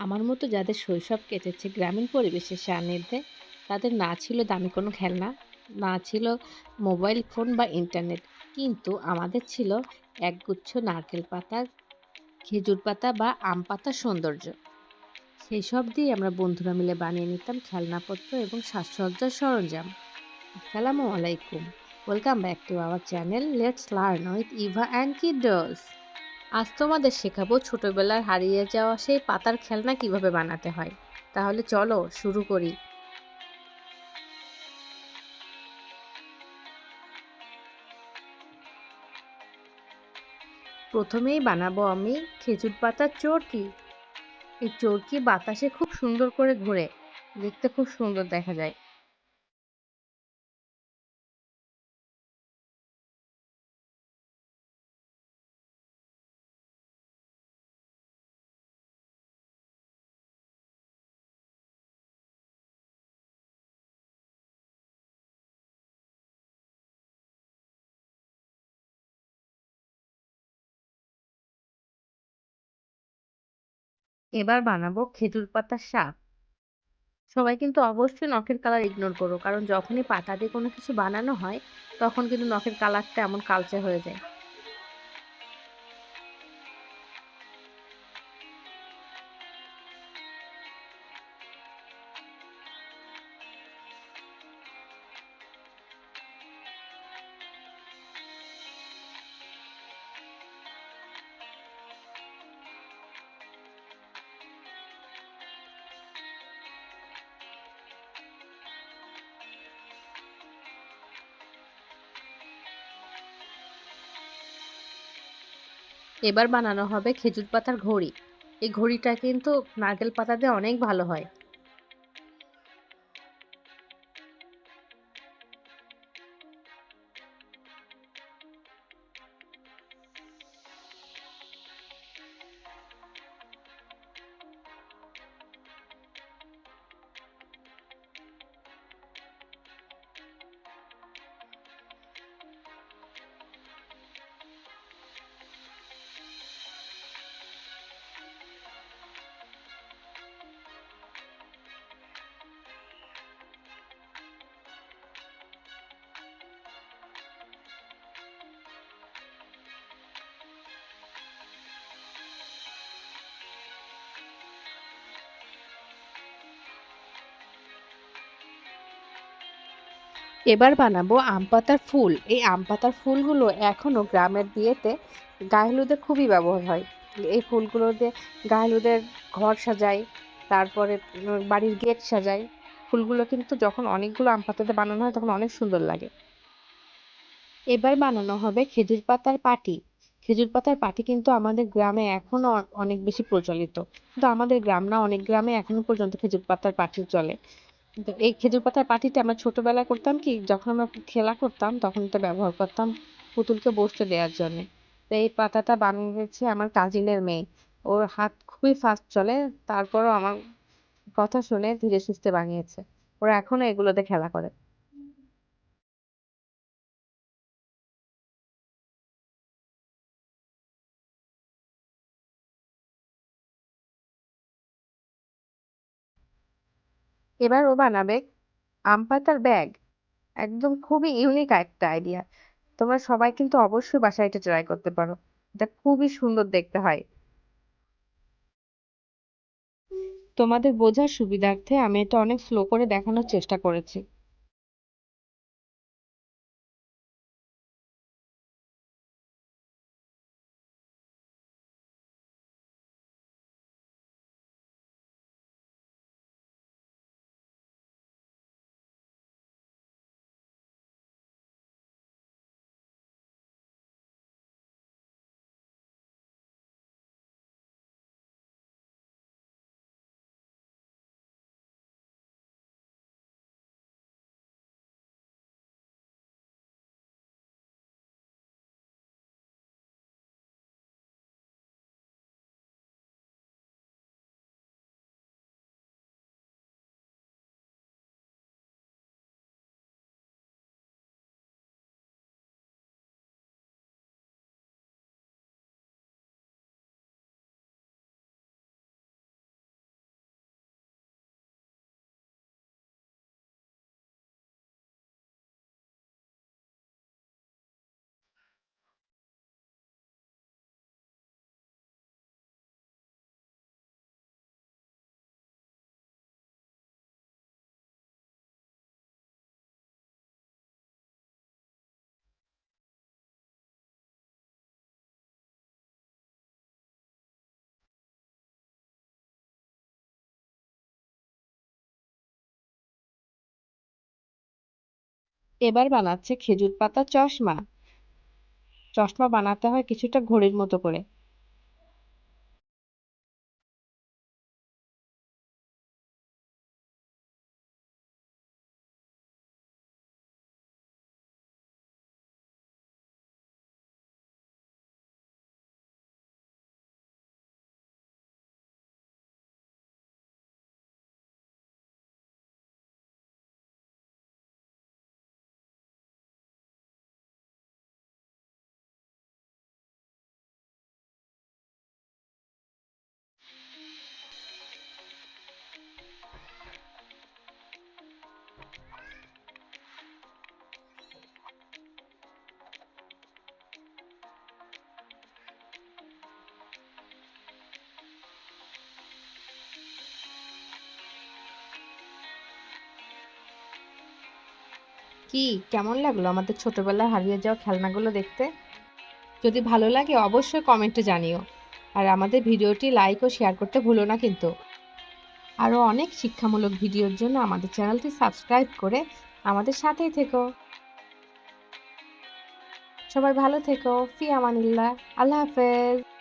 আমার মতো যাদের শৈশব কেটেছে গ্রামীণ পরিবেশের সান্নিধ্যে, তাদের না ছিল দামি কোনো খেলনা, না ছিল মোবাইল ফোন বা ইন্টারনেট। কিন্তু আমাদের ছিল একগুচ্ছ নারকেল পাতা, খেজুর পাতা বা আম পাতার সৌন্দর্য। সেই সব দিয়ে আমরা বন্ধুরা মিলে বানিয়ে নিতাম খেলনাপত্র এবং সাজসজ্জার সরঞ্জাম। আসসালামু আলাইকুম। Welcome back to our channel let's learn with Eva and kids. আজ তোমাদের শেখাবো ছোটবেলার হারিয়ে যাওয়া সেই পাতার খেলনা কিভাবে বানাতে হয়। তাহলে চলো শুরু করি। প্রথমেই বানাবো আমি খেজুর পাতার চরকি। এই চরকি বাতাসে খুব সুন্দর করে ঘুরে, দেখতে খুব সুন্দর দেখা যায়। এবার বানাবো খেজুর পাতার শাক। সবাই কিন্তু অবশ্যই নখের কালার ইগনোর করো, কারণ যখনই পাতা দিয়ে কোনো কিছু বানানো হয় তখন কিন্তু নখের কালারটা এমন কালচে হয়ে যায়। এবার বানানো হবে খেজুর পাতার ঘড়ি। এই ঘড়িটা কিন্তু নারকেল পাতা দিয়ে অনেক ভালো হয়। এবার বানাবো আম পাতার ফুল। এই আম পাতার ফুলগুলো এখনো গ্রামের বিয়েতে গায়ে হলুদে খুবই ব্যবহার হয়। এই ফুলগুলো দিয়ে গায়ে হলুদের ঘর সাজায়, তারপরে বাড়ির গেট সাজায়। ফুলগুলো কিন্তু যখন অনেকগুলো আম পাতাতে বানানো হয় তখন অনেক সুন্দর লাগে। এবার বানানো হবে খেজুর পাতার পাটি। খেজুর পাতার পাটি কিন্তু আমাদের গ্রামে এখনো অনেক বেশি প্রচলিত। কিন্তু আমাদের গ্রাম না, অনেক গ্রামে এখনো পর্যন্ত খেজুর পাতার পাটি চলে। তো এই খেজুর পাতার পাটিতে আমরা ছোটবেলায় করতাম কি, যখন আমরা খেলা করতাম তখন এটা ব্যবহার করতাম পুতুলকে বসতে দেওয়ার জন্য। তো এই পাতাটা বানিয়েছে আমার কাজিনের মেয়ে। ওর হাত খুবই ফাস্ট চলে, তারপরও আমার কথা শুনে ধীরে সুস্থে বানিয়েছে। ওরা এখনো এগুলোতে খেলা করে। এবার ও বানাবে আম পাতার ব্যাগ। একদম খুবই ইউনিক একটা আইডিয়া। তোমরা সবাই কিন্তু অবশ্যই বাসায় এটা ট্রাই করতে পারো। এটা খুবই সুন্দর দেখতে হয়। তোমাদের বোঝার সুবিধার্থে আমি এটা অনেক স্লো করে দেখানোর চেষ্টা করেছি। এবার বানাচ্ছে খেজুর পাতা চশমা। চশমা বানাতে হয় কিছুটা ঘড়ির মতো করে। কি কেমন লাগলো আমাদের ছোটবেলায় হারিয়ে যাওয়া খেলনাগুলো দেখতে? যদি ভালো লাগে অবশ্যই কমেন্টে জানিও। আর আমাদের ভিডিওটি লাইক ও শেয়ার করতে ভুলো না কিন্তু। আরো অনেক শিক্ষামূলক ভিডিওর জন্য আমাদের চ্যানেলটি সাবস্ক্রাইব করে আমাদের সাথেই থেকো। সবাই ভালো থেকো। ফি আমানিল্লাহ। আল্লাহ হাফেজ।